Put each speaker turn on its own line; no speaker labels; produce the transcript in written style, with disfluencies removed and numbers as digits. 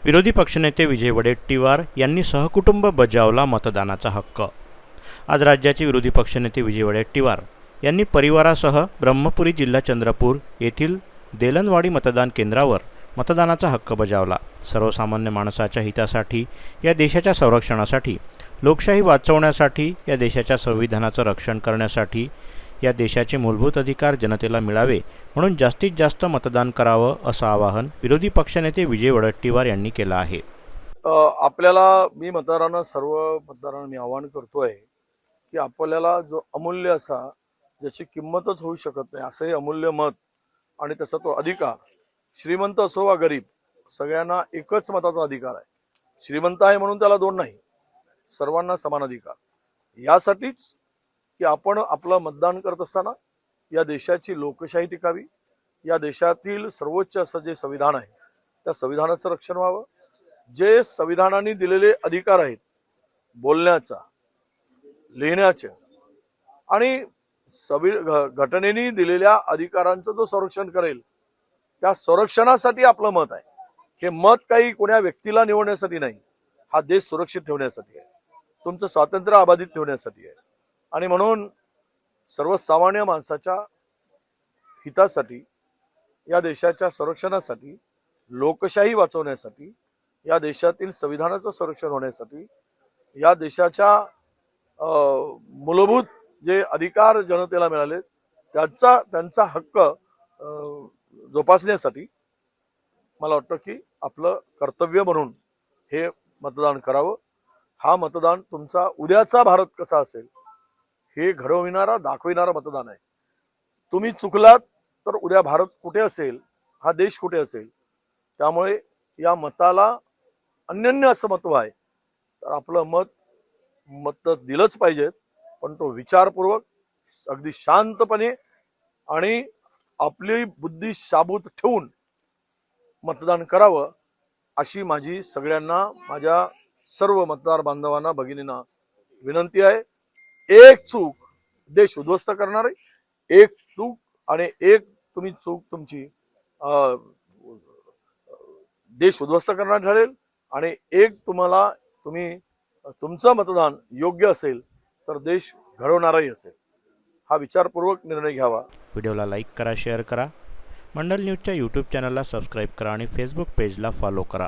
विरोधी पक्षनेते विजय वडेट्टीवार यांनी सहकुटुंब बजावला मतदानाचा हक्क। आज राज्याचे विरोधी पक्षनेते विजय वडेट्टीवार यांनी परिवारासह ब्रह्मपुरी जिल्हा चंद्रपूर येथील देलनवाडी मतदान केंद्रावर मतदानाचा हक्क बजावला। सर्वसामान्य माणसाच्या हितासाठी, या देशाच्या संरक्षणासाठी, लोकशाही वाचवण्यासाठी, या देशाच्या संविधानाचं रक्षण करण्यासाठी, या देशाचे मूलभूत अधिकार जनतेला मिळावे म्हणून जास्तीत जास्त मतदान करावं असं आवाहन विरोधी पक्षनेते विजय वडेट्टीवार यांनी केलं आहे।
मी मतदारांना, सर्व मतदारांना मी आवाहन करतोय की आपल्याला जो अमूल्य असा, ज्याची किंमतच होऊ शकत नाही असंही अमूल्य मत आणि त्याचा तो अधिकार, श्रीमंत असो वा गरीब, सगळ्यांना एकच मताचा अधिकार आहे। श्रीमंत आहे म्हणून त्याला दोन नाही, सर्वांना समान अधिकार। यासाठीच की आपण आपलं मतदान करत असताना या देशाची लोकशाही टिकावी, या देशातील सर्वोच्च असं जे संविधान आहे त्या संविधानाचं रक्षण व्हावं। जे संविधानाने दिलेले अधिकार आहेत, बोलण्याचा, लिहिण्याचे आणि घटनेने दिलेल्या अधिकारांचं जो संरक्षण करेल, त्या संरक्षणासाठी आपलं मत आहे। हे मत काही कोण्या व्यक्तीला निवडण्यासाठी नाही, हा देश सुरक्षित ठेवण्यासाठी आहे, तुमचं स्वातंत्र्य अबाधित ठेवण्यासाठी आहे। आणि म्हणून सर्वसामान्य माणसाच्या हितासाठी, या देशाच्या संरक्षणासाठी, लोकशाही वाचवण्यासाठी, या देशातील संविधानाचं संरक्षण होण्यासाठी, या देशाच्या मूलभूत जे अधिकार जनतेला मिळाले त्यांचा हक्क जोपासण्यासाठी मला वाटतं की आपलं कर्तव्य म्हणून हे मतदान करावं। हा मतदान तुमचा उद्याचा भारत कसा असेल हे घडविणारा, दाखविणारा मतदान आहे। तुम्ही चुकलात तर उद्या भारत कुठे असेल, हा देश कुठे असेल। त्यामुळे या मताला अनन्य असं महत्व आहे। तर आपलं मत दिलंच पाहिजे, पण तो विचारपूर्वक, अगदी शांतपणे आणि आपली बुद्धी शाबूत ठेवून मतदान करावं, अशी माझी सगळ्यांना, माझ्या सर्व मतदार बांधवांना, भगिनींना विनंती आहे। एक चूक देश उद्ध्वस्त करणार आहे, एक चूक आणि एक चूक तुमची देश उद्ध्वस्त करणार ठरेल, आणि एक तुमचं मतदान योग्य असेल तर देश घडवणारही असेल। हा विचारपूर्वक निर्णय घ्यावा।
व्हिडिओला लाईक करा, शेअर करा, मंडल न्यूजच्या यूट्यूब चॅनलला सबस्क्राईब करा आणि फेसबुक पेजला फॉलो करा।